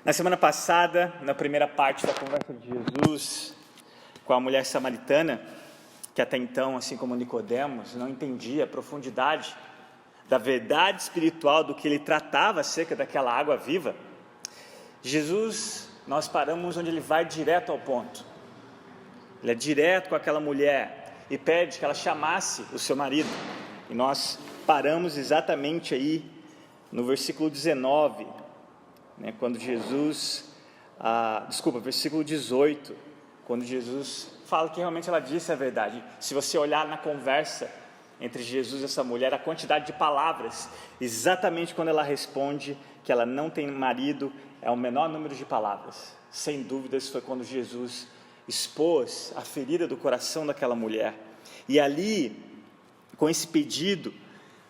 Na semana passada, na primeira parte da conversa de Jesus com a mulher samaritana, que até então, assim como Nicodemos, não entendia a profundidade da verdade espiritual do que ele tratava acerca daquela água viva, Jesus, nós paramos onde ele vai direto ao ponto. Ele é direto com aquela mulher e pede que ela chamasse o seu marido. E nós paramos exatamente aí no versículo 19, quando Jesus, versículo 18, quando Jesus fala que realmente ela disse a verdade. Se você olhar na conversa entre Jesus e essa mulher, a quantidade de palavras, exatamente quando ela responde que ela não tem marido, é o menor número de palavras. Sem dúvidas foi quando Jesus expôs a ferida do coração daquela mulher. E ali, com esse pedido,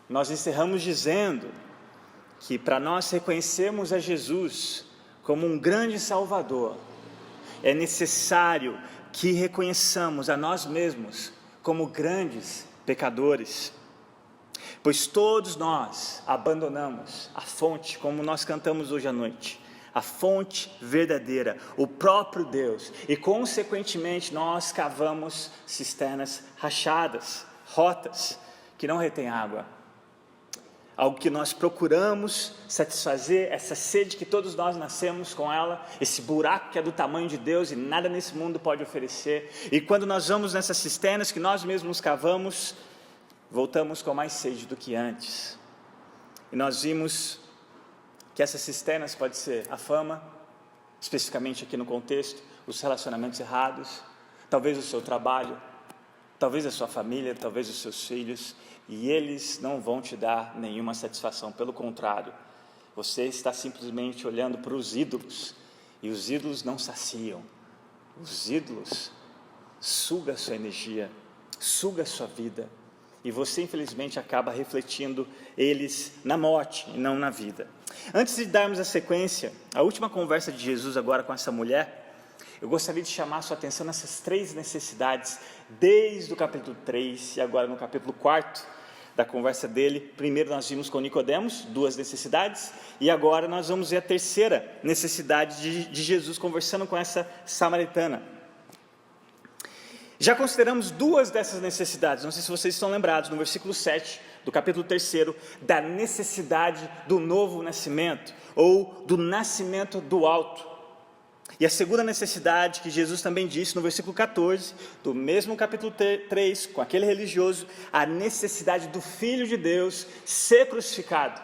nós encerramos dizendo que para nós reconhecermos a Jesus como um grande Salvador, é necessário que reconheçamos a nós mesmos como grandes pecadores, pois todos nós abandonamos a fonte, como nós cantamos hoje à noite, a fonte verdadeira, o próprio Deus, e consequentemente nós cavamos cisternas rachadas, rotas, que não retêm água. Algo que nós procuramos satisfazer, essa sede que todos nós nascemos com ela, esse buraco que é do tamanho de Deus e nada nesse mundo pode oferecer. E quando nós vamos nessas cisternas que nós mesmos cavamos, voltamos com mais sede do que antes. E nós vimos que essas cisternas pode ser a fama, especificamente aqui no contexto, os relacionamentos errados, talvez o seu trabalho, talvez a sua família, talvez os seus filhos, e eles não vão te dar nenhuma satisfação. Pelo contrário, você está simplesmente olhando para os ídolos, e os ídolos não saciam. Os ídolos sugam a sua energia, sugam a sua vida, e você infelizmente acaba refletindo eles na morte e não na vida. Antes de darmos a sequência, a última conversa de Jesus agora com essa mulher, eu gostaria de chamar a sua atenção nessas três necessidades, desde o capítulo 3 e agora no capítulo 4 da conversa dele. Primeiro nós vimos com Nicodemos, duas necessidades, e agora nós vamos ver a terceira necessidade de Jesus conversando com essa samaritana. Já consideramos duas dessas necessidades, não sei se vocês estão lembrados, no versículo 7 do capítulo 3, da necessidade do novo nascimento, ou do nascimento do alto. E a segunda necessidade que Jesus também disse no versículo 14, do mesmo capítulo 3, com aquele religioso, a necessidade do Filho de Deus ser crucificado.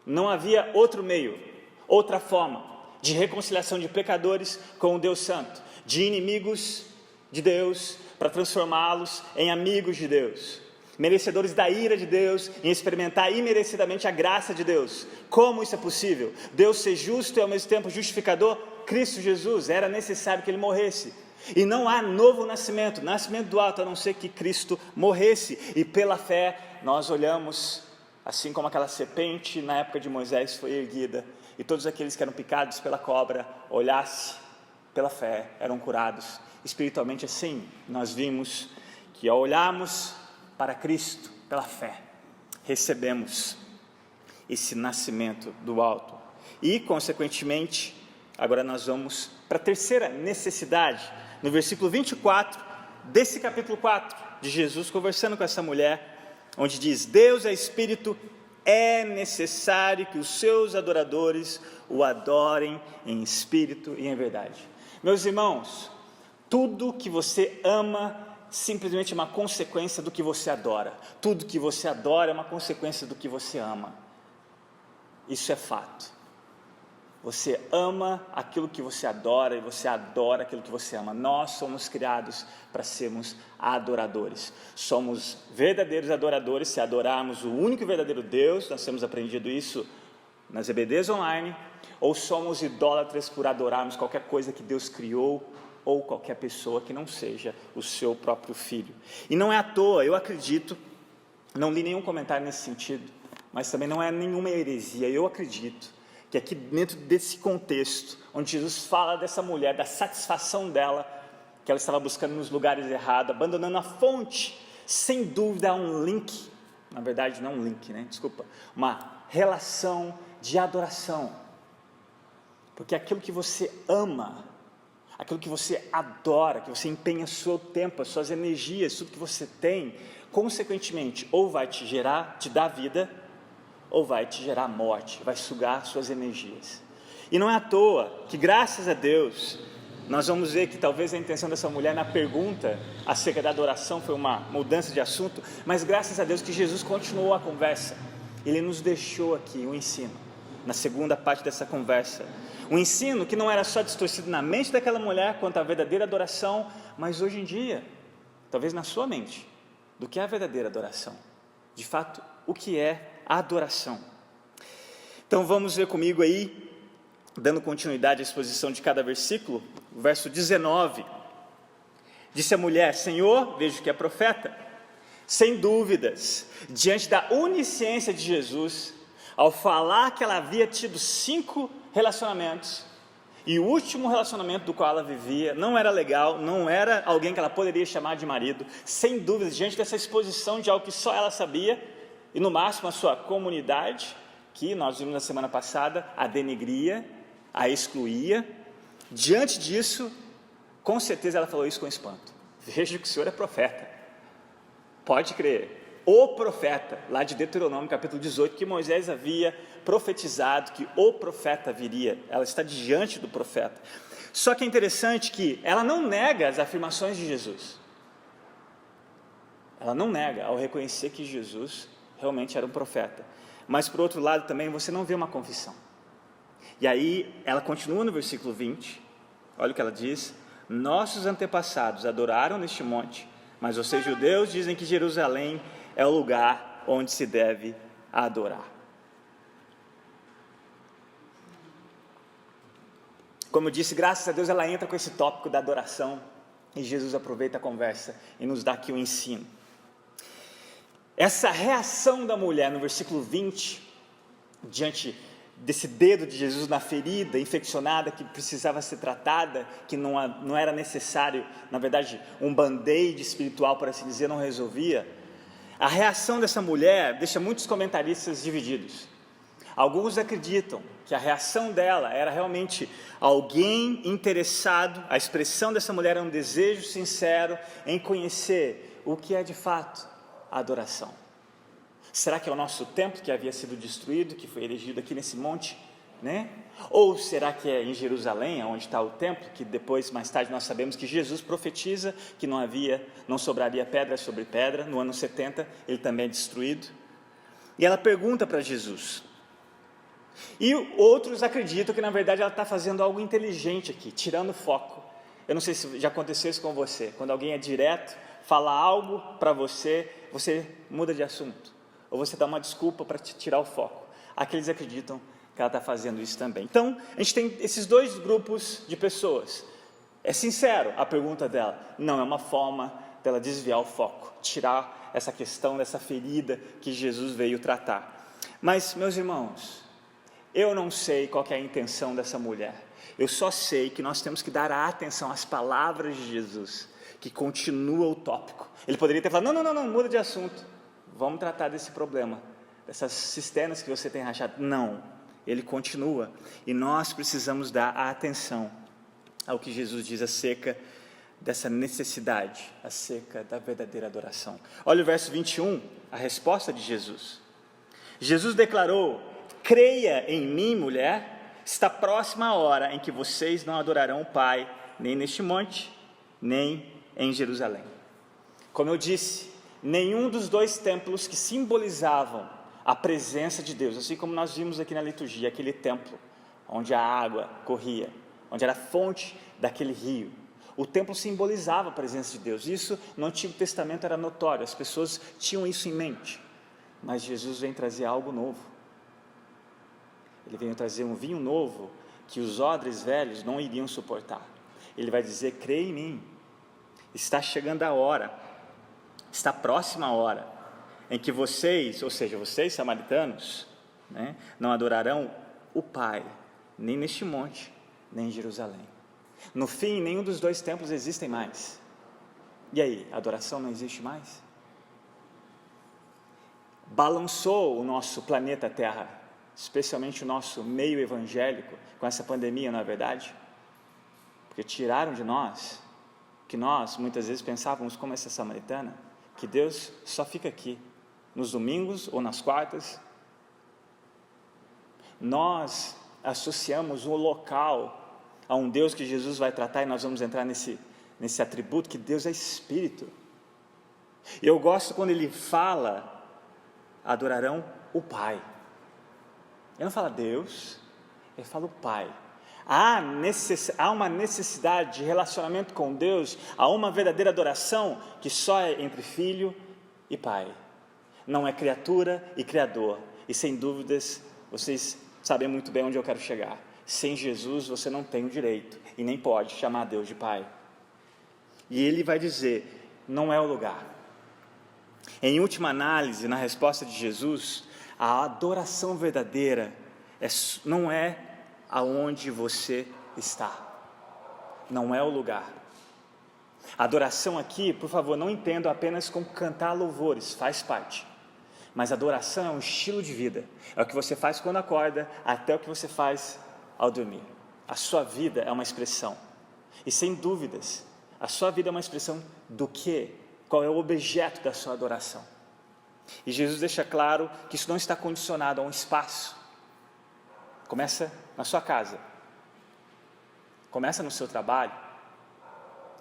Não havia outro meio, outra forma de reconciliação de pecadores com o Deus Santo, de inimigos de Deus, para transformá-los em amigos de Deus, merecedores da ira de Deus, em experimentar imerecidamente a graça de Deus. Como isso é possível? Deus ser justo e ao mesmo tempo justificador? Cristo Jesus, era necessário que ele morresse, e não há novo nascimento do alto, a não ser que Cristo morresse, e pela fé nós olhamos, assim como aquela serpente na época de Moisés foi erguida, e todos aqueles que eram picados pela cobra, olhasse pela fé, eram curados. Espiritualmente assim, nós vimos que ao olharmos para Cristo, pela fé, recebemos esse nascimento do alto, e consequentemente, agora nós vamos para a terceira necessidade, no versículo 24 desse capítulo 4 de Jesus conversando com essa mulher, onde diz: Deus é Espírito, é necessário que os seus adoradores o adorem em espírito e em verdade. Meus irmãos, tudo que você ama simplesmente é uma consequência do que você adora. Tudo que você adora é uma consequência do que você ama. Isso é fato. Você ama aquilo que você adora e você adora aquilo que você ama. Nós somos criados para sermos adoradores. Somos verdadeiros adoradores se adorarmos o único e verdadeiro Deus. Nós temos aprendido isso nas EBDs online. Ou somos idólatras por adorarmos qualquer coisa que Deus criou ou qualquer pessoa que não seja o seu próprio filho. E não é à toa, eu acredito, não li nenhum comentário nesse sentido, mas também não é nenhuma heresia, eu acredito que aqui dentro desse contexto, onde Jesus fala dessa mulher, da satisfação dela, que ela estava buscando nos lugares errados, abandonando a fonte, sem dúvida há um link, na verdade não um link, uma relação de adoração Porque aquilo que você ama, aquilo que você adora, que você empenha seu tempo, as suas energias, tudo que você tem, consequentemente, ou vai te dar vida, ou vai te gerar morte, vai sugar suas energias. E não é à toa que, graças a Deus, nós vamos ver que talvez a intenção dessa mulher na pergunta acerca da adoração foi uma mudança de assunto, mas graças a Deus que Jesus continuou a conversa. Ele nos deixou aqui um ensino, na segunda parte dessa conversa. Um ensino que não era só distorcido na mente daquela mulher quanto à verdadeira adoração, mas hoje em dia, talvez na sua mente, do que é a verdadeira adoração. De fato, o que é a adoração. Então vamos ver comigo aí, dando continuidade à exposição de cada versículo, o verso 19. Disse a mulher: Senhor, vejo que é profeta. Sem dúvidas, diante da onisciência de Jesus, ao falar que ela havia tido 5 relacionamentos, e o último relacionamento do qual ela vivia não era legal, não era alguém que ela poderia chamar de marido, sem dúvida, diante dessa exposição de algo que só ela sabia, e no máximo a sua comunidade, que nós vimos na semana passada, a denegria, a excluía, diante disso, com certeza ela falou isso com espanto: vejo que o Senhor é profeta. Pode crer, o profeta, lá de Deuteronômio capítulo 18, que Moisés havia profetizado que o profeta viria. Ela está diante do profeta. Só que é interessante que ela não nega as afirmações de Jesus. Ela não nega ao reconhecer que Jesus realmente era um profeta. Mas por outro lado também você não vê uma confissão. E aí ela continua no versículo 20, olha o que ela diz: nossos antepassados adoraram neste monte, mas vocês judeus dizem que Jerusalém é o lugar onde se deve adorar. Como eu disse, graças a Deus ela entra com esse tópico da adoração, e Jesus aproveita a conversa e nos dá aqui um ensino. Essa reação da mulher no versículo 20, diante desse dedo de Jesus na ferida infeccionada que precisava ser tratada, que não era necessário, na verdade, um band-aid espiritual, por assim dizer, não resolvia. A reação dessa mulher deixa muitos comentaristas divididos. Alguns acreditam que a reação dela era realmente alguém interessado, a expressão dessa mulher é um desejo sincero em conhecer o que é de fato a adoração. Será que é o nosso templo que havia sido destruído, que foi erigido aqui nesse monte, né? Ou será que é em Jerusalém, onde está o templo, que depois, mais tarde, nós sabemos que Jesus profetiza que não sobraria pedra sobre pedra, no ano 70, ele também é destruído. E ela pergunta para Jesus. E outros acreditam que na verdade ela está fazendo algo inteligente aqui, tirando o foco. Eu não sei se já aconteceu isso com você, quando alguém é direto, fala algo para você, você muda de assunto. Ou você dá uma desculpa para tirar o foco. Aqueles acreditam que ela está fazendo isso também. Então, a gente tem esses 2 grupos de pessoas. É sincero a pergunta dela. Não, é uma forma dela desviar o foco, tirar essa questão dessa ferida que Jesus veio tratar. Mas, meus irmãos, eu não sei qual que é a intenção dessa mulher. Eu só sei que nós temos que dar a atenção às palavras de Jesus, que continua o tópico. Ele poderia ter falado: não, muda de assunto. Vamos tratar desse problema, dessas cisternas que você tem rachado. Não, ele continua. E nós precisamos dar a atenção ao que Jesus diz acerca dessa necessidade, acerca da verdadeira adoração. Olha o verso 21, a resposta de Jesus. Jesus declarou: creia em mim, mulher, está próxima a hora em que vocês não adorarão o Pai, nem neste monte, nem em Jerusalém. Como eu disse, nenhum dos 2 templos que simbolizavam a presença de Deus, assim como nós vimos aqui na liturgia, aquele templo onde a água corria, onde era a fonte daquele rio, o templo simbolizava a presença de Deus. Isso no Antigo Testamento era notório, as pessoas tinham isso em mente. Mas Jesus vem trazer algo novo. Ele veio trazer um vinho novo que os odres velhos não iriam suportar. Ele vai dizer: creia em mim, está chegando a hora, está próxima a hora em que vocês, ou seja, vocês samaritanos, né, não adorarão o Pai, nem neste monte, nem em Jerusalém. No fim, nenhum dos 2 templos existem mais. E aí, a adoração não existe mais? Balançou o nosso planeta Terra. especialmente o nosso meio evangélico, com essa pandemia, não é verdade? Porque tiraram de nós, que nós muitas vezes pensávamos como essa samaritana, que Deus só fica aqui, nos domingos ou nas quartas. Nós associamos o local a um Deus que Jesus vai tratar, e nós vamos entrar nesse atributo, que Deus é Espírito. E eu gosto quando ele fala, adorarão o Pai. Ele não fala Deus, ele fala o Pai. Há uma necessidade de relacionamento com Deus, há uma verdadeira adoração que só é entre filho e pai. Não é criatura e criador. E sem dúvidas, vocês sabem muito bem onde eu quero chegar. Sem Jesus você não tem o direito e nem pode chamar Deus de Pai. E ele vai dizer, não é o lugar. Em última análise, na resposta de Jesus, a adoração verdadeira não é aonde você está, não é o lugar. A adoração aqui, por favor, não entendo apenas como cantar louvores, faz parte. Mas adoração é um estilo de vida, é o que você faz quando acorda, até o que você faz ao dormir. A sua vida é uma expressão, e sem dúvidas, a sua vida é uma expressão do quê? Qual é o objeto da sua adoração? E Jesus deixa claro que isso não está condicionado a um espaço. Começa na sua casa, começa no seu trabalho.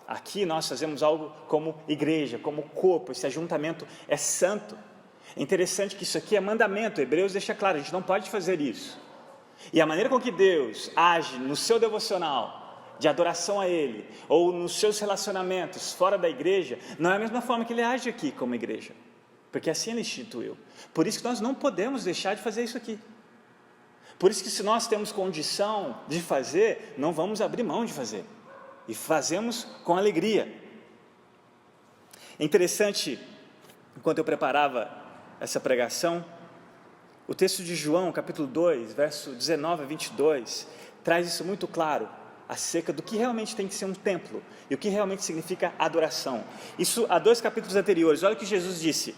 Aqui nós fazemos algo como igreja, como corpo, esse ajuntamento é santo. É interessante que isso aqui é mandamento, Hebreus deixa claro, a gente não pode fazer isso. E a maneira com que Deus age no seu devocional, de adoração a Ele, ou nos seus relacionamentos fora da igreja, não é a mesma forma que Ele age aqui como igreja, porque assim Ele instituiu. Por isso que nós não podemos deixar de fazer isso aqui. Por isso que se nós temos condição de fazer, não vamos abrir mão de fazer, e fazemos com alegria. É interessante, enquanto eu preparava essa pregação, o texto de João, capítulo 2, verso 19 a 22, traz isso muito claro, acerca do que realmente tem que ser um templo, e o que realmente significa adoração. Isso há 2 capítulos anteriores, olha o que Jesus disse.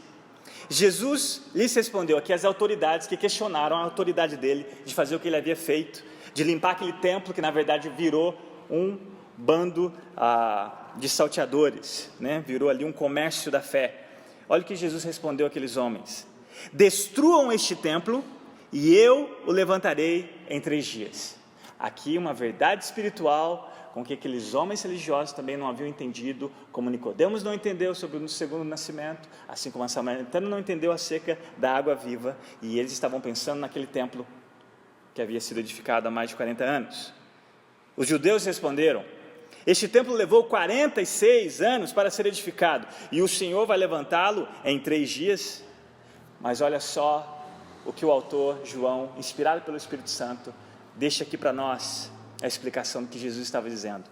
Jesus lhes respondeu aqui as autoridades que questionaram a autoridade dele, de fazer o que ele havia feito, de limpar aquele templo que na verdade virou um bando de salteadores, né? Virou ali um comércio da fé. Olha o que Jesus respondeu àqueles homens: destruam este templo e eu o levantarei em 3 dias. Aqui uma verdade espiritual com que aqueles homens religiosos também não haviam entendido, como Nicodemos não entendeu sobre o segundo nascimento, assim como a samaritana não entendeu acerca da água viva, e eles estavam pensando naquele templo que havia sido edificado há mais de 40 anos. Os judeus responderam: este templo levou 46 anos para ser edificado, e o Senhor vai levantá-lo em 3 dias? Mas olha só o que o autor João, inspirado pelo Espírito Santo, deixa aqui para nós a explicação do que Jesus estava dizendo.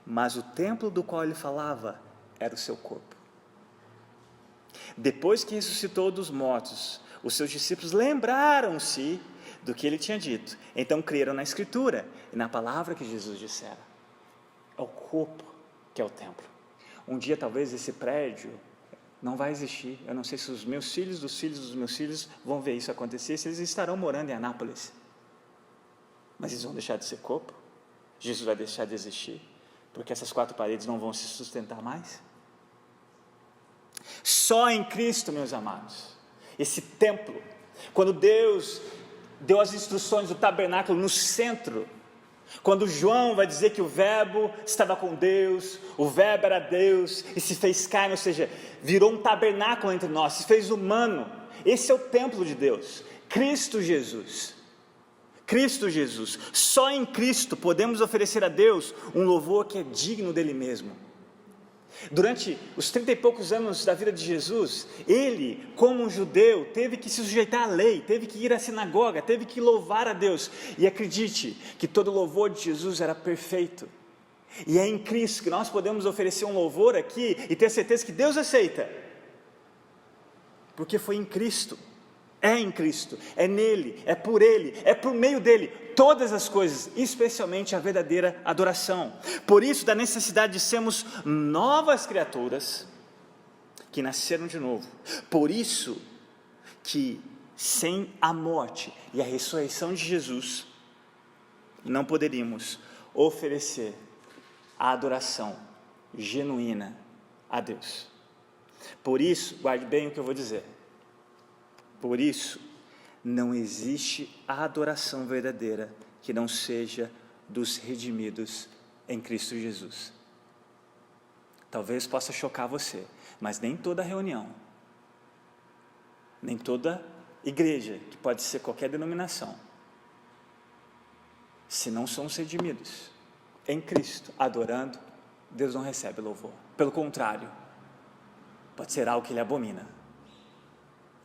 Mas o templo do qual ele falava era o seu corpo. Depois que ressuscitou dos mortos, os seus discípulos lembraram-se do que ele tinha dito. Então creram na Escritura e na palavra que Jesus dissera. É o corpo que é o templo. Um dia talvez esse prédio não vai existir. Eu não sei se os meus filhos, dos filhos dos meus filhos vão ver isso acontecer, se eles estarão morando em Anápolis. Mas eles vão deixar de ser corpo? Jesus vai deixar de existir? Porque essas 4 paredes não vão se sustentar mais? Só em Cristo, meus amados, esse templo, quando Deus deu as instruções do tabernáculo no centro, quando João vai dizer que o verbo estava com Deus, o verbo era Deus e se fez carne, ou seja, virou um tabernáculo entre nós, se fez humano. Esse é o templo de Deus, Cristo Jesus. Cristo Jesus, só em Cristo podemos oferecer a Deus um louvor que é digno dele mesmo. Durante os 30 e poucos anos da vida de Jesus, ele, como um judeu, teve que se sujeitar à lei, teve que ir à sinagoga, teve que louvar a Deus. E acredite que todo louvor de Jesus era perfeito. E é em Cristo que nós podemos oferecer um louvor aqui e ter certeza que Deus aceita. Porque foi em Cristo. É em Cristo, é nele, é por meio dele, todas as coisas, especialmente a verdadeira adoração. Por isso, da necessidade de sermos novas criaturas, que nasceram de novo. Por isso, que sem a morte e a ressurreição de Jesus, não poderíamos oferecer a adoração genuína a Deus. Por isso, guarde bem o que eu vou dizer. Por isso, não existe adoração verdadeira que não seja dos redimidos em Cristo Jesus. Talvez possa chocar você, mas nem toda reunião, nem toda igreja, que pode ser qualquer denominação, se não somos redimidos em Cristo, adorando, Deus não recebe louvor. Pelo contrário, pode ser algo que Ele abomina.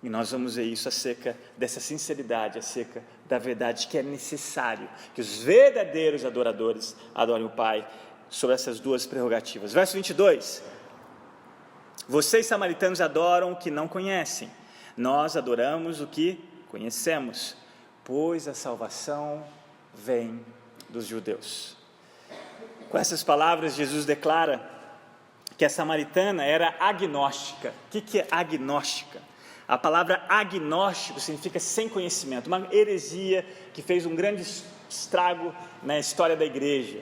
E nós vamos ver isso acerca dessa sinceridade, acerca da verdade que é necessário que os verdadeiros adoradores adorem o Pai, sobre essas duas prerrogativas. Verso 22. Vocês samaritanos adoram o que não conhecem, nós adoramos o que conhecemos, pois a salvação vem dos judeus. Com essas palavras, Jesus declara que a samaritana era agnóstica. O que é agnóstica? A palavra agnóstico significa sem conhecimento, uma heresia que fez um grande estrago na história da igreja.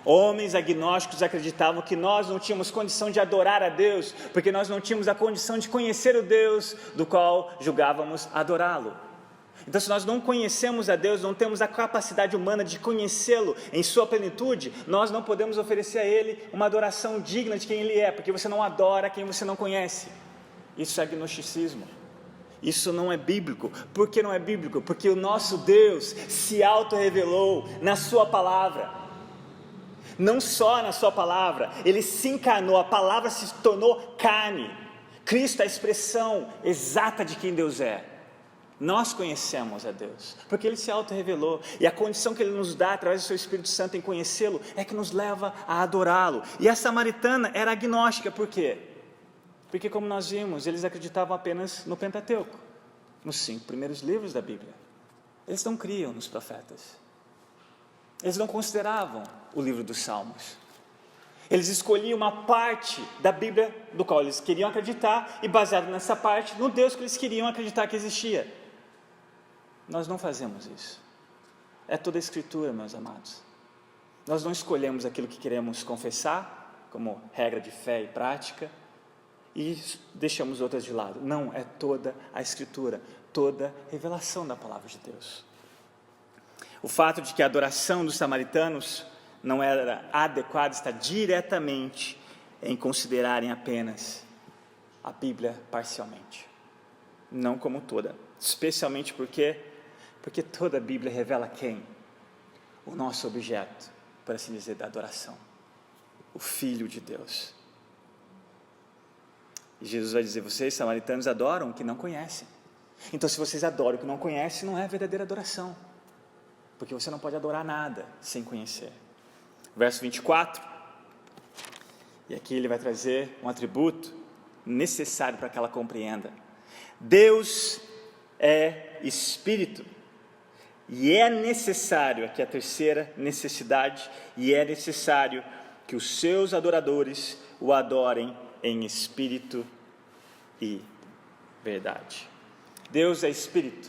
Homens agnósticos acreditavam que nós não tínhamos condição de adorar a Deus, porque nós não tínhamos a condição de conhecer o Deus do qual julgávamos adorá-lo. Então, se nós não conhecemos a Deus, não temos a capacidade humana de conhecê-lo em sua plenitude, nós não podemos oferecer a Ele uma adoração digna de quem Ele é, porque você não adora quem você não conhece. Isso é agnosticismo. Isso não é bíblico. Por que não é bíblico? Porque o nosso Deus se auto-revelou na sua palavra. Não só na sua palavra, Ele se encarnou, a palavra se tornou carne. Cristo é a expressão exata de quem Deus é. Nós conhecemos a Deus, porque Ele se auto-revelou, e a condição que Ele nos dá, através do Seu Espírito Santo em conhecê-lo, é que nos leva a adorá-lo. E a samaritana era agnóstica, por quê? Porque, como nós vimos, eles acreditavam apenas no Pentateuco, nos 5 primeiros livros da Bíblia. Eles não criam nos profetas. Eles não consideravam o livro dos Salmos. Eles escolhiam uma parte da Bíblia do qual eles queriam acreditar, e baseado nessa parte, no Deus que eles queriam acreditar que existia. Nós não fazemos isso. É toda a Escritura, meus amados. Nós não escolhemos aquilo que queremos confessar, como regra de fé e prática, e deixamos outras de lado. Não, é toda a Escritura, toda a revelação da palavra de Deus. O fato de que a adoração dos samaritanos não era adequada está diretamente em considerarem apenas a Bíblia parcialmente, não como toda, especialmente porque toda a Bíblia revela quem? O nosso objeto, por assim dizer, da adoração, o Filho de Deus. E Jesus vai dizer: vocês samaritanos adoram o que não conhecem. Então, se vocês adoram o que não conhecem, não é verdadeira adoração, porque você não pode adorar nada sem conhecer. Verso 24, e aqui ele vai trazer um atributo necessário para que ela compreenda. Deus é Espírito, e é necessário, aqui a terceira necessidade, e é necessário que os seus adoradores o adorem em espírito e verdade. Deus é Espírito.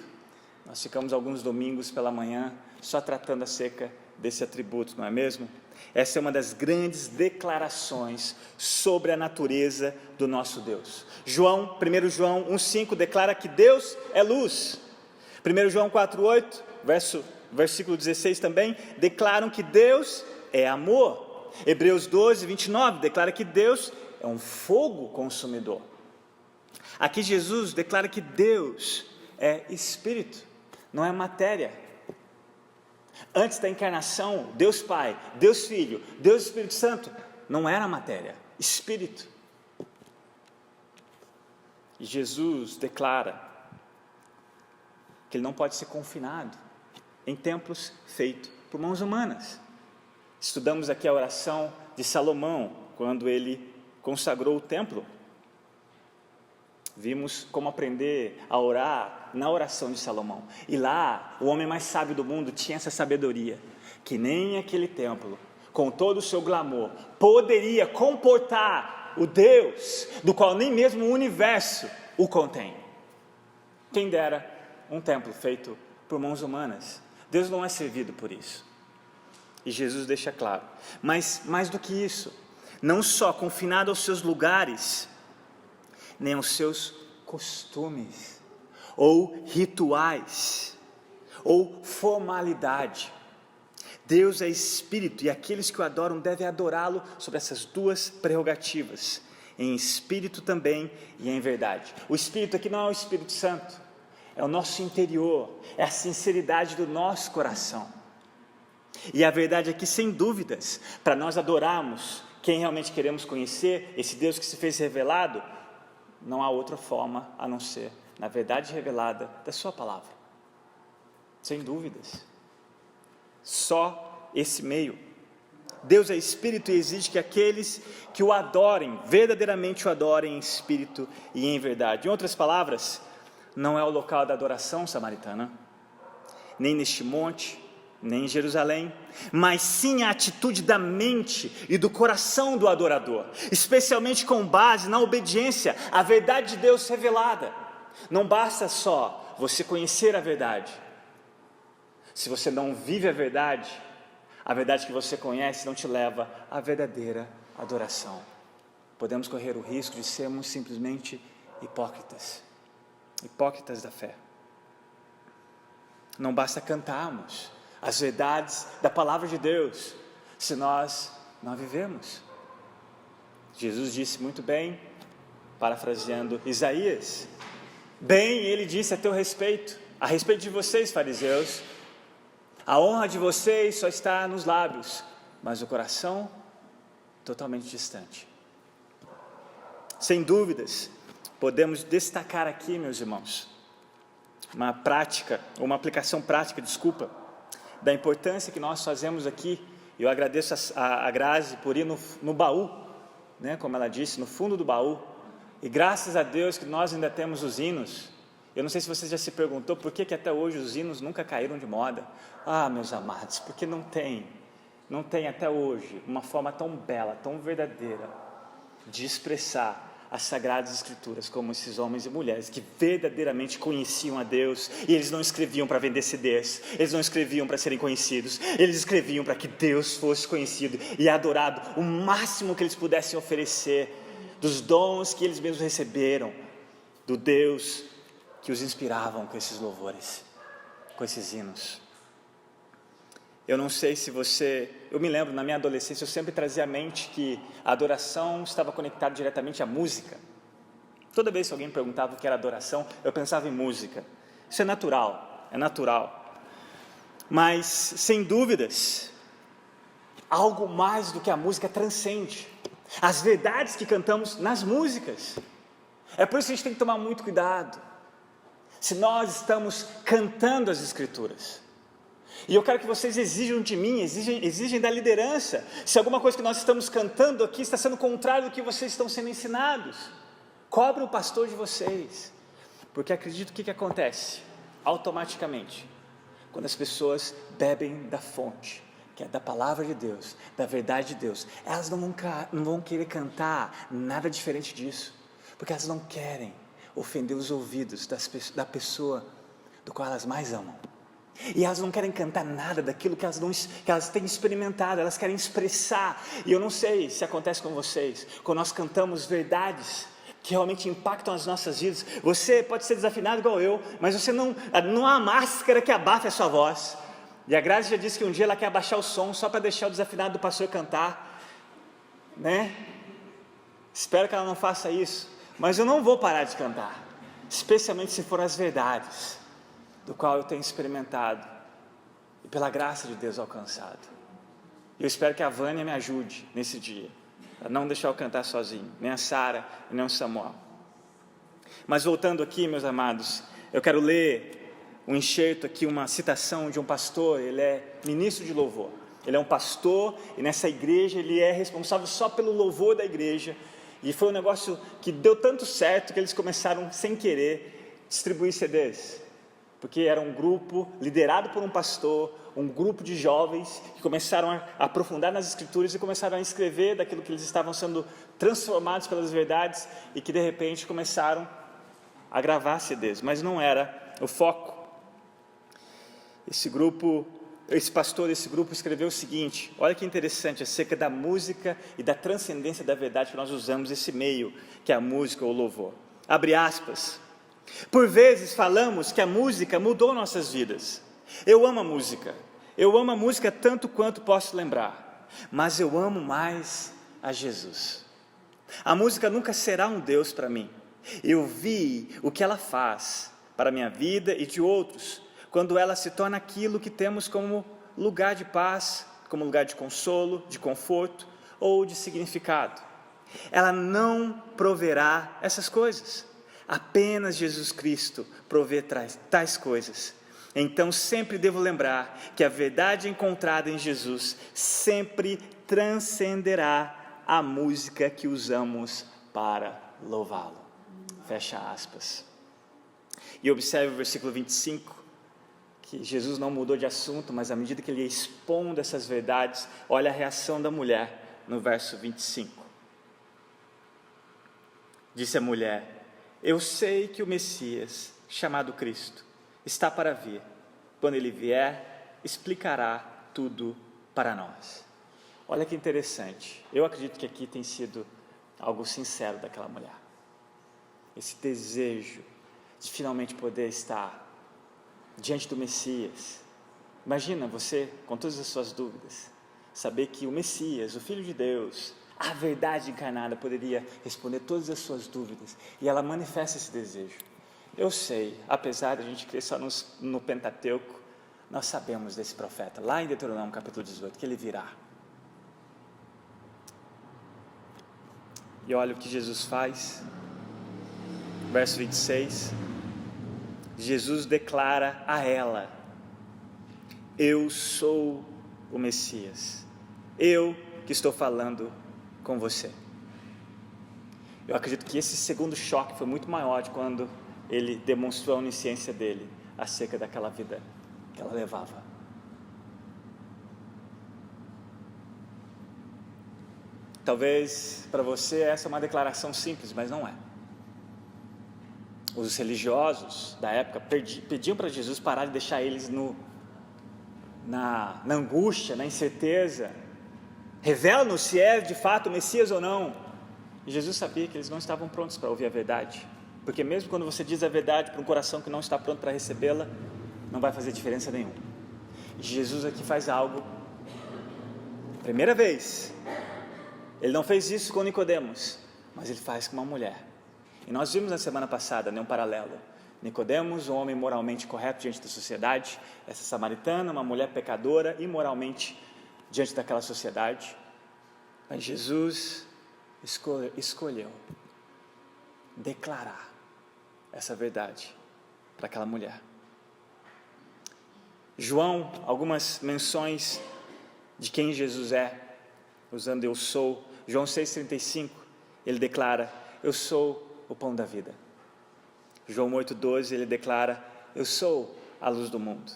Nós ficamos alguns domingos pela manhã só tratando acerca desse atributo, não é mesmo? Essa é uma das grandes declarações sobre a natureza do nosso Deus. 1 João 1,5 declara que Deus é luz. 1 João 4,8, versículo 16 também, declaram que Deus é amor. Hebreus 12, 29 declara que Deus é um fogo consumidor. Aqui Jesus declara que Deus é Espírito, não é matéria. Antes da encarnação, Deus Pai, Deus Filho, Deus Espírito Santo, não era matéria, Espírito. E Jesus declara que Ele não pode ser confinado em templos feitos por mãos humanas. Estudamos aqui a oração de Salomão, quando ele consagrou o templo. Vimos como aprender a orar na oração de Salomão. E lá, o homem mais sábio do mundo tinha essa sabedoria, que nem aquele templo, com todo o seu glamour, poderia comportar o Deus, do qual nem mesmo o universo o contém. Quem dera um templo feito por mãos humanas. Deus não é servido por isso. E Jesus deixa claro. Mas mais do que isso, não só confinado aos seus lugares, nem aos seus costumes, ou rituais, ou formalidade. Deus é Espírito e aqueles que o adoram devem adorá-lo sobre essas duas prerrogativas, em espírito também e em verdade. O Espírito aqui não é o Espírito Santo, é o nosso interior, é a sinceridade do nosso coração. E a verdade aqui, sem dúvidas, para nós adorarmos quem realmente queremos conhecer, esse Deus que se fez revelado, não há outra forma a não ser na verdade revelada da sua palavra. Sem dúvidas. Só esse meio. Deus é Espírito e exige que aqueles que o adorem, verdadeiramente o adorem em espírito e em verdade. Em outras palavras, não é o local da adoração samaritana, nem neste monte, nem em Jerusalém, mas sim a atitude da mente e do coração do adorador, especialmente com base na obediência à verdade de Deus revelada. Não basta só você conhecer a verdade, se você não vive a verdade que você conhece não te leva à verdadeira adoração. Podemos correr o risco de sermos simplesmente hipócritas da fé. Não basta cantarmos as verdades da palavra de Deus, se nós não a vivemos. Jesus disse muito bem, parafraseando Isaías, bem ele disse a teu respeito, a respeito de vocês, fariseus, a honra de vocês só está nos lábios, mas o coração totalmente distante. Sem dúvidas, podemos destacar aqui, meus irmãos, uma aplicação prática, da importância que nós fazemos aqui. Eu agradeço a Grazi por ir no baú, né, como ela disse, no fundo do baú, e graças a Deus que nós ainda temos os hinos. Eu não sei se você já se perguntou por que até hoje os hinos nunca caíram de moda. Meus amados, porque não tem até hoje uma forma tão bela, tão verdadeira de expressar as Sagradas Escrituras como esses homens e mulheres que verdadeiramente conheciam a Deus. E eles não escreviam para vender CDs, eles não escreviam para serem conhecidos, eles escreviam para que Deus fosse conhecido e adorado, o máximo que eles pudessem oferecer dos dons que eles mesmos receberam do Deus que os inspiravam com esses louvores, com esses hinos. Eu não sei se eu me lembro, na minha adolescência, eu sempre trazia à mente que a adoração estava conectada diretamente à música. Toda vez que alguém me perguntava o que era adoração, eu pensava em música. Isso é natural. Mas, sem dúvidas, algo mais do que a música transcende as verdades que cantamos nas músicas. É por isso que a gente tem que tomar muito cuidado. Se nós estamos cantando as Escrituras, e eu quero que vocês exijam de mim, exigem da liderança, se alguma coisa que nós estamos cantando aqui está sendo contrário do que vocês estão sendo ensinados, cobre o pastor de vocês, porque acredito que acontece automaticamente, quando as pessoas bebem da fonte, que é da palavra de Deus, da verdade de Deus, elas não vão querer cantar nada diferente disso, porque elas não querem ofender os ouvidos da pessoa do qual elas mais amam. E elas não querem cantar nada daquilo que elas têm experimentado, elas querem expressar. E eu não sei se acontece com vocês, quando nós cantamos verdades que realmente impactam as nossas vidas. Você pode ser desafinado igual eu, mas você não há máscara que abafe a sua voz. E a Grazi já disse que um dia ela quer abaixar o som só para deixar o desafinado do pastor cantar, né? Espero que ela não faça isso, mas eu não vou parar de cantar, especialmente se for as verdades do qual eu tenho experimentado e pela graça de Deus alcançado. Eu espero que a Vânia me ajude nesse dia, a não deixar eu cantar sozinho, nem a Sara, nem o Samuel. Mas voltando aqui, meus amados, eu quero ler um enxerto aqui, uma citação de um pastor. Ele é ministro de louvor, ele é um pastor, e nessa igreja ele é responsável só pelo louvor da igreja, e foi um negócio que deu tanto certo que eles começaram, sem querer, distribuir CDs, porque era um grupo liderado por um pastor, um grupo de jovens que começaram a aprofundar nas Escrituras e começaram a escrever daquilo que eles estavam sendo transformados pelas verdades, e que de repente começaram a gravar CDs, mas não era o foco. esse pastor desse grupo escreveu o seguinte, olha que interessante, acerca da música e da transcendência da verdade que nós usamos esse meio, que é a música ou o louvor. Abre aspas. Por vezes falamos que a música mudou nossas vidas. Eu amo a música tanto quanto posso lembrar, mas eu amo mais a Jesus. A música nunca será um Deus para mim. Eu vi o que ela faz para a minha vida e de outros, quando ela se torna aquilo que temos como lugar de paz, como lugar de consolo, de conforto ou de significado. Ela não proverá essas coisas. Apenas Jesus Cristo provê tais coisas. Então sempre devo lembrar que a verdade encontrada em Jesus sempre transcenderá a música que usamos para louvá-lo. Fecha aspas. E observe o versículo 25, que Jesus não mudou de assunto, mas à medida que ele ia expondo essas verdades, olha a reação da mulher no verso 25. Disse a mulher: eu sei que o Messias, chamado Cristo, está para vir. Quando ele vier, explicará tudo para nós. Olha que interessante. Eu acredito que aqui tem sido algo sincero daquela mulher. Esse desejo de finalmente poder estar diante do Messias. Imagina você, com todas as suas dúvidas, saber que o Messias, o Filho de Deus, a verdade encarnada, poderia responder todas as suas dúvidas. E ela manifesta esse desejo. Eu sei, apesar de a gente crer só no Pentateuco, nós sabemos desse profeta, lá em Deuteronômio capítulo 18, que ele virá. E olha o que Jesus faz. Verso 26. Jesus declara a ela: eu sou o Messias. Eu que estou falando com você. Eu acredito que esse segundo choque foi muito maior de quando ele demonstrou a onisciência dele acerca daquela vida que ela levava. Talvez para você essa é uma declaração simples, mas não é. Os religiosos da época pediam para Jesus parar de deixar eles na angústia, na incerteza. Revela-nos se é de fato o Messias ou não. E Jesus sabia que eles não estavam prontos para ouvir a verdade, porque mesmo quando você diz a verdade para um coração que não está pronto para recebê-la, não vai fazer diferença nenhuma. E Jesus aqui faz algo, primeira vez, ele não fez isso com Nicodemos, mas ele faz com uma mulher. E nós vimos na semana passada, um paralelo. Nicodemos, um homem moralmente correto diante da sociedade, essa samaritana, uma mulher pecadora, imoralmente diante daquela sociedade. Mas Jesus escolheu declarar essa verdade para aquela mulher. João, algumas menções de quem Jesus é, usando eu sou. João 6,35, ele declara: eu sou o pão da vida. João 8,12, ele declara: eu sou a luz do mundo.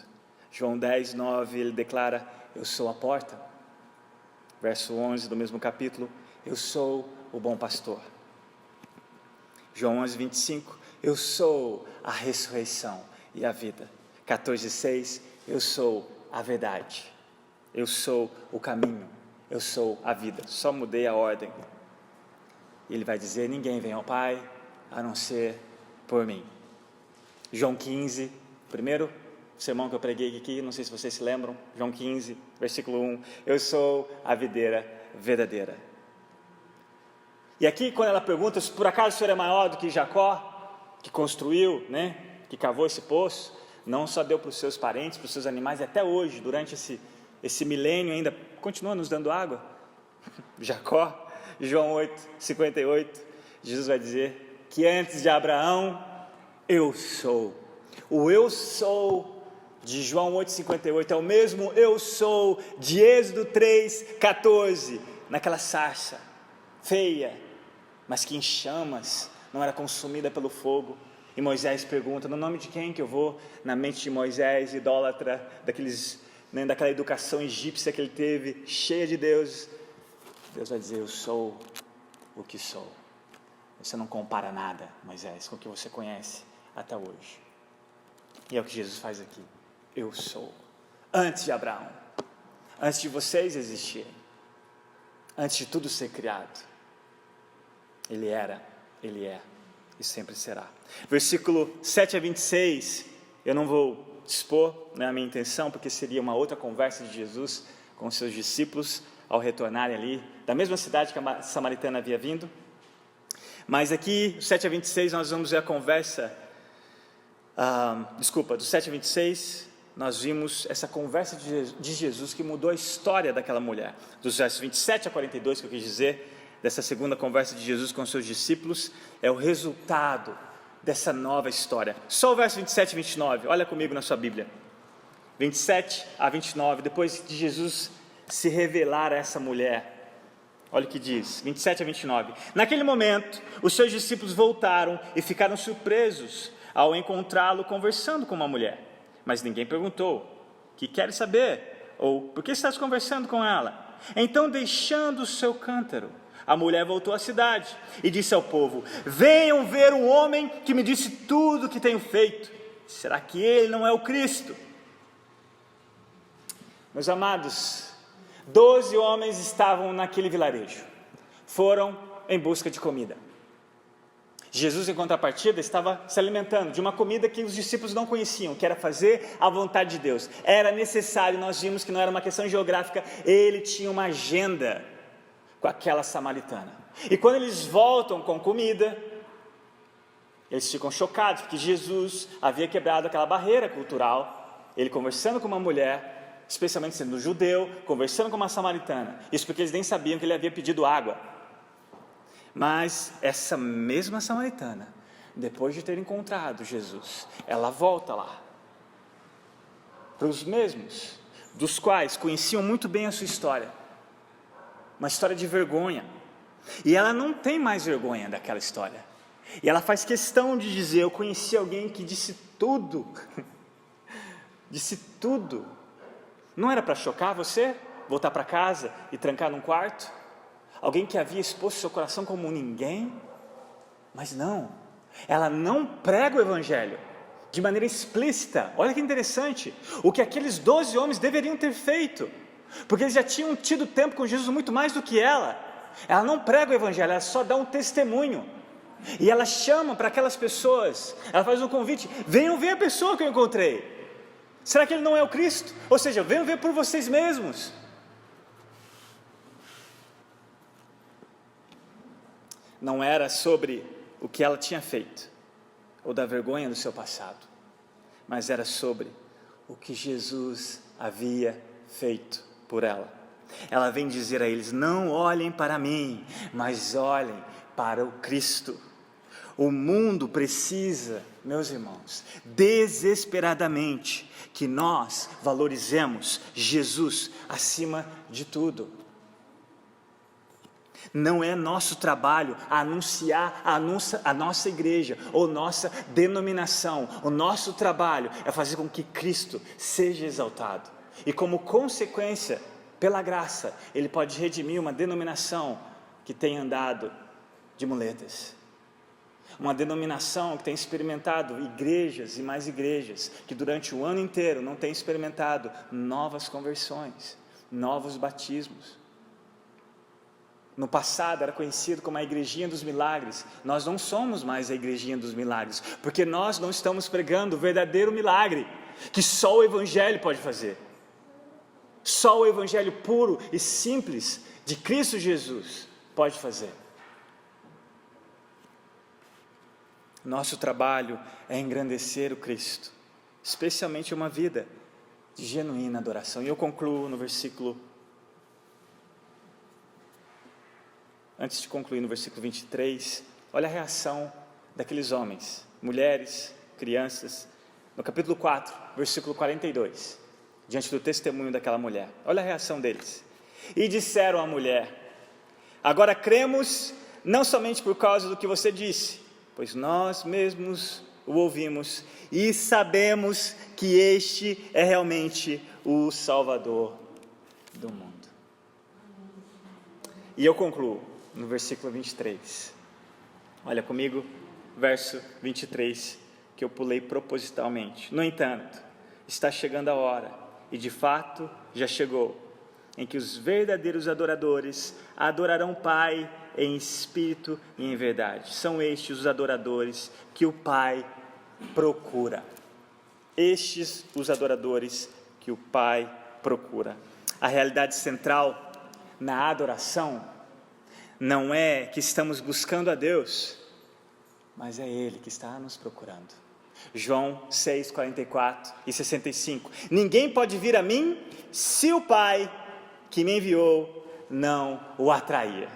João 10,9, ele declara: eu sou a porta. Verso 11 do mesmo capítulo: eu sou o bom pastor. João 11,25, eu sou a ressurreição e a vida. 14,6, eu sou a verdade. Eu sou o caminho. Eu sou a vida. Só mudei a ordem. Ele vai dizer: ninguém vem ao Pai a não ser por mim. João 15, primeiro sermão que eu preguei aqui, não sei se vocês se lembram. João 15, versículo 1, eu sou a videira verdadeira. E aqui quando ela pergunta se por acaso o senhor é maior do que Jacó, que construiu, que cavou esse poço, não só deu para os seus parentes, para os seus animais, e até hoje, durante esse milênio ainda, continua nos dando água. Jacó, João 8:58, Jesus vai dizer que antes de Abraão, eu sou. O eu sou de João 8:58 é o mesmo eu sou de Êxodo 3:14, naquela sarça feia, mas que em chamas, não era consumida pelo fogo. E Moisés pergunta: no nome de quem que eu vou? Na mente de Moisés, idólatra, daquela educação egípcia que ele teve, cheia de deuses, Deus vai dizer: eu sou o que sou. Você não compara nada, Moisés, com o que você conhece até hoje. E é o que Jesus faz aqui: eu sou. antes de Abraão, antes de vocês existirem, antes de tudo ser criado. Ele era, Ele é e sempre será. Versículo 7 a 26, eu não vou expor, não é a minha intenção, porque seria uma outra conversa de Jesus com os seus discípulos, ao retornarem ali, da mesma cidade que a samaritana havia vindo. Mas aqui, do 7 a 26, nós vamos ver a conversa, do 7 a 26, nós vimos essa conversa de Jesus que mudou a história daquela mulher. Dos versos 27 a 42, que eu quis dizer, dessa segunda conversa de Jesus com os seus discípulos, é o resultado dessa nova história. Só o verso 27 e 29, olha comigo na sua Bíblia. 27 a 29, depois de Jesus se revelar a essa mulher, olha o que diz, 27 a 29. Naquele momento, os seus discípulos voltaram e ficaram surpresos ao encontrá-lo conversando com uma mulher. Mas ninguém perguntou: que queres saber? Ou por que estás conversando com ela? Então, deixando o seu cântaro, a mulher voltou à cidade e disse ao povo: venham ver um homem que me disse tudo o que tenho feito. Será que ele não é o Cristo? Meus amados, 12 homens estavam naquele vilarejo, foram em busca de comida. Jesus, em contrapartida, estava se alimentando de uma comida que os discípulos não conheciam, que era fazer a vontade de Deus. Era necessário, nós vimos que não era uma questão geográfica, ele tinha uma agenda com aquela samaritana. E quando eles voltam com comida, eles ficam chocados, porque Jesus havia quebrado aquela barreira cultural, ele conversando com uma mulher, especialmente sendo judeu, conversando com uma samaritana. Isso porque eles nem sabiam que ele havia pedido água. Mas essa mesma samaritana, depois de ter encontrado Jesus, ela volta lá, para os mesmos, dos quais conheciam muito bem a sua história, uma história de vergonha, e ela não tem mais vergonha daquela história, e ela faz questão de dizer: eu conheci alguém que disse tudo, disse tudo. Não era para chocar você, voltar para casa e trancar num quarto? Alguém que havia exposto seu coração como ninguém? Mas não, ela não prega o Evangelho de maneira explícita. Olha que interessante, o que aqueles 12 homens deveriam ter feito, porque eles já tinham tido tempo com Jesus muito mais do que ela. Ela não prega o Evangelho, ela só dá um testemunho, e ela chama para aquelas pessoas, ela faz um convite: venham ver a pessoa que eu encontrei, será que ele não é o Cristo? Ou seja, venham ver por vocês mesmos. Não era sobre o que ela tinha feito, ou da vergonha do seu passado, mas era sobre o que Jesus havia feito por ela. Ela vem dizer a eles: não olhem para mim, mas olhem para o Cristo. O mundo precisa, meus irmãos, desesperadamente, que nós valorizemos Jesus acima de tudo. Não é nosso trabalho anunciar a nossa igreja ou nossa denominação. O nosso trabalho é fazer com que Cristo seja exaltado. E como consequência, pela graça, Ele pode redimir uma denominação que tem andado de muletas. Uma denominação que tem experimentado igrejas e mais igrejas, que durante o ano inteiro não tem experimentado novas conversões, novos batismos. No passado era conhecido como a igrejinha dos milagres. Nós não somos mais a igrejinha dos milagres, porque nós não estamos pregando o verdadeiro milagre, que só o Evangelho pode fazer. Só o Evangelho puro e simples de Cristo Jesus pode fazer. Nosso trabalho é engrandecer o Cristo, especialmente uma vida de genuína adoração. E eu concluo no versículo, antes de concluir no versículo 23, olha a reação daqueles homens, mulheres, crianças, no capítulo 4, versículo 42, diante do testemunho daquela mulher. Olha a reação deles. E disseram à mulher: agora cremos, não somente por causa do que você disse, pois nós mesmos o ouvimos e sabemos que este é realmente o Salvador do mundo. E eu concluo no versículo 23, olha comigo, verso 23, que eu pulei propositalmente. No entanto, está chegando a hora, e de fato já chegou, em que os verdadeiros adoradores adorarão o Pai em espírito e em verdade. São estes os adoradores que o Pai procura. Estes os adoradores que o Pai procura. A realidade central na adoração não é que estamos buscando a Deus, mas é Ele que está nos procurando. João 6, 44 e 65. Ninguém pode vir a mim se o Pai que me enviou não o atrair.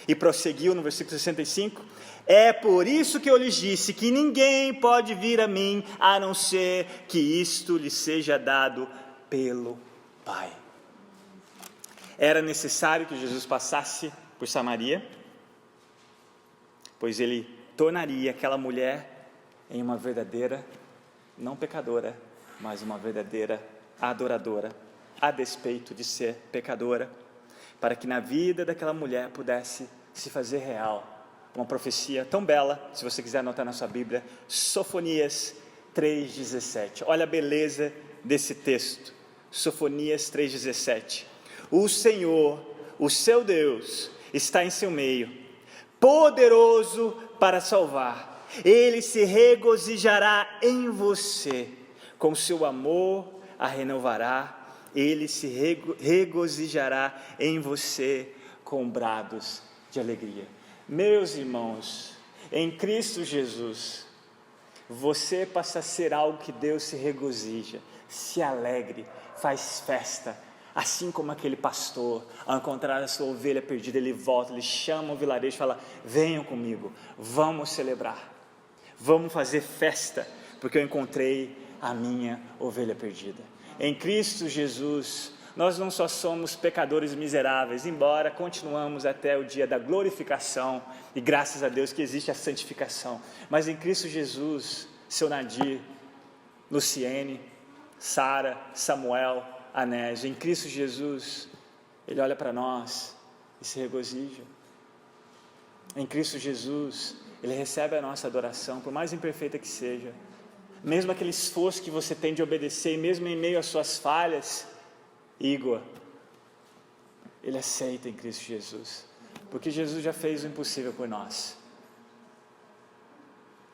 E prosseguiu no versículo 65. É por isso que eu lhes disse que ninguém pode vir a mim a não ser que isto lhe seja dado pelo Pai. Era necessário que Jesus passasse por Samaria, pois ele tornaria aquela mulher em uma verdadeira, não pecadora, mas uma verdadeira adoradora, a despeito de ser pecadora, para que na vida daquela mulher pudesse se fazer real uma profecia tão bela, se você quiser anotar na sua Bíblia, Sofonias 3,17. Olha a beleza desse texto, Sofonias 3,17. O Senhor, o seu Deus, está em seu meio, poderoso para salvar. Ele se regozijará em você, com seu amor a renovará. Ele se regozijará em você com brados de alegria. Meus irmãos, em Cristo Jesus, você passa a ser algo que Deus se regozija, se alegre, faz festa. Assim como aquele pastor, ao encontrar a sua ovelha perdida, ele volta, ele chama o vilarejo e fala: venham comigo, vamos celebrar, vamos fazer festa, porque eu encontrei a minha ovelha perdida. Em Cristo Jesus, nós não só somos pecadores miseráveis, embora continuamos até o dia da glorificação, e graças a Deus que existe a santificação, mas em Cristo Jesus, seu Nadir, Luciene, Sara, Samuel, Anésio, em Cristo Jesus, Ele olha para nós e se regozija. Em Cristo Jesus, Ele recebe a nossa adoração, por mais imperfeita que seja. Mesmo aquele esforço que você tem de obedecer, e mesmo em meio às suas falhas, Igor, Ele aceita em Cristo Jesus, porque Jesus já fez o impossível por nós.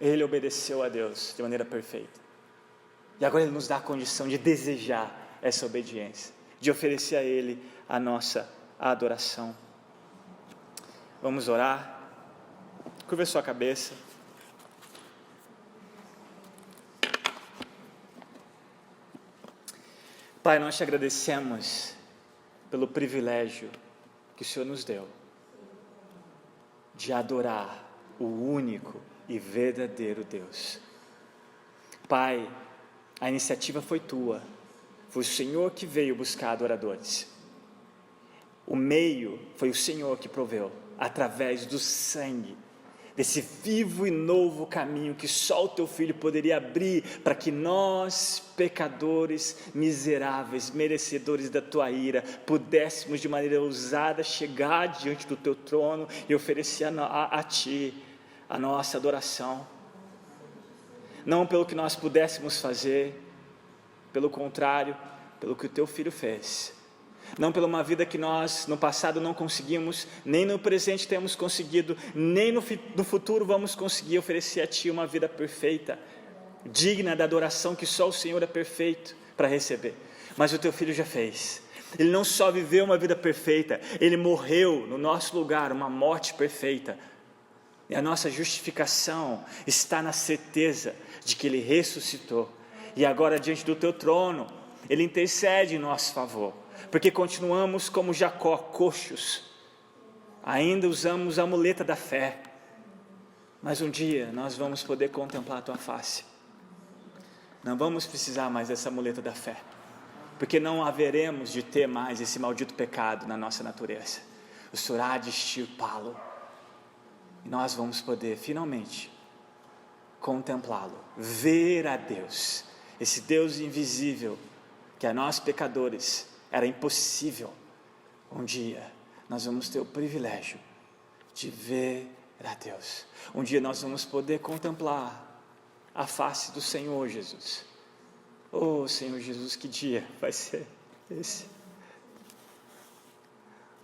Ele obedeceu a Deus de maneira perfeita, e agora Ele nos dá a condição de desejar essa obediência, de oferecer a Ele a nossa adoração. Vamos orar. Curva a sua cabeça. Pai, nós te agradecemos pelo privilégio que o Senhor nos deu de adorar o único e verdadeiro Deus. Pai, a iniciativa foi tua, foi o Senhor que veio buscar adoradores. O meio foi o Senhor que proveu, através do sangue, desse vivo e novo caminho que só o teu Filho poderia abrir, para que nós, pecadores, miseráveis, merecedores da tua ira, pudéssemos de maneira ousada chegar diante do teu trono e oferecer a ti a nossa adoração. Não pelo que nós pudéssemos fazer, pelo contrário, pelo que o teu Filho fez. Não pela uma vida que nós no passado não conseguimos, nem no presente temos conseguido, nem no futuro vamos conseguir oferecer a Ti uma vida perfeita, digna da adoração que só o Senhor é perfeito para receber. Mas o Teu Filho já fez. Ele não só viveu uma vida perfeita, Ele morreu no nosso lugar, uma morte perfeita. E a nossa justificação está na certeza de que Ele ressuscitou. E agora diante do Teu trono, Ele intercede em nosso favor. Porque continuamos como Jacó, coxos, ainda usamos a muleta da fé, mas um dia nós vamos poder contemplar a Tua face, não vamos precisar mais dessa muleta da fé, porque não haveremos de ter mais esse maldito pecado na nossa natureza. O Senhor há de extirpá-lo, e nós vamos poder finalmente contemplá-lo, ver a Deus, esse Deus invisível, que a nós pecadores era impossível. Um dia nós vamos ter o privilégio de ver a Deus. Um dia nós vamos poder contemplar a face do Senhor Jesus. Oh, Senhor Jesus, que dia vai ser esse?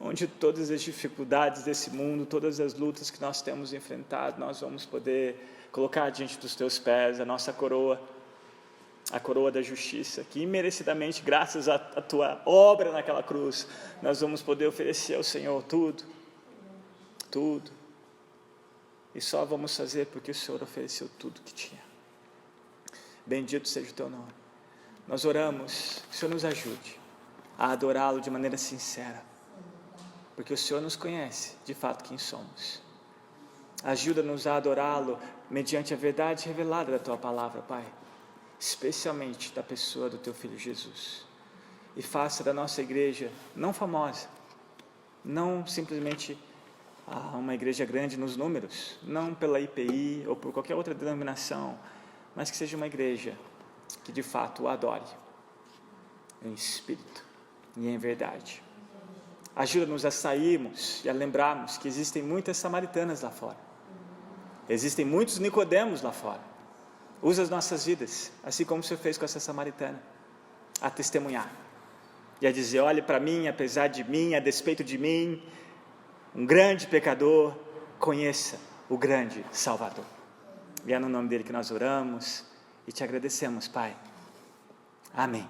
Onde todas as dificuldades desse mundo, todas as lutas que nós temos enfrentado, nós vamos poder colocar diante dos teus pés a nossa coroa, a coroa da justiça, que imerecidamente, graças à tua obra naquela cruz, nós vamos poder oferecer ao Senhor tudo, e só vamos fazer porque o Senhor ofereceu tudo que tinha. Bendito seja o teu nome. Nós oramos, que o Senhor nos ajude a adorá-lo de maneira sincera, porque o Senhor nos conhece de fato quem somos. Ajuda-nos a adorá-lo mediante a verdade revelada da tua palavra, Pai, especialmente da pessoa do teu Filho Jesus, e faça da nossa igreja não famosa, não simplesmente uma igreja grande nos números, não pela IPI ou por qualquer outra denominação, mas que seja uma igreja que de fato o adore em espírito e em verdade. Ajuda-nos a sairmos e a lembrarmos que existem muitas samaritanas lá fora, existem muitos Nicodemos lá fora. Usa as nossas vidas, assim como o Senhor fez com essa samaritana, a testemunhar e a dizer: olhe para mim, apesar de mim, a despeito de mim, um grande pecador, conheça o grande Salvador. E é no nome dele que nós oramos e te agradecemos, Pai. Amém.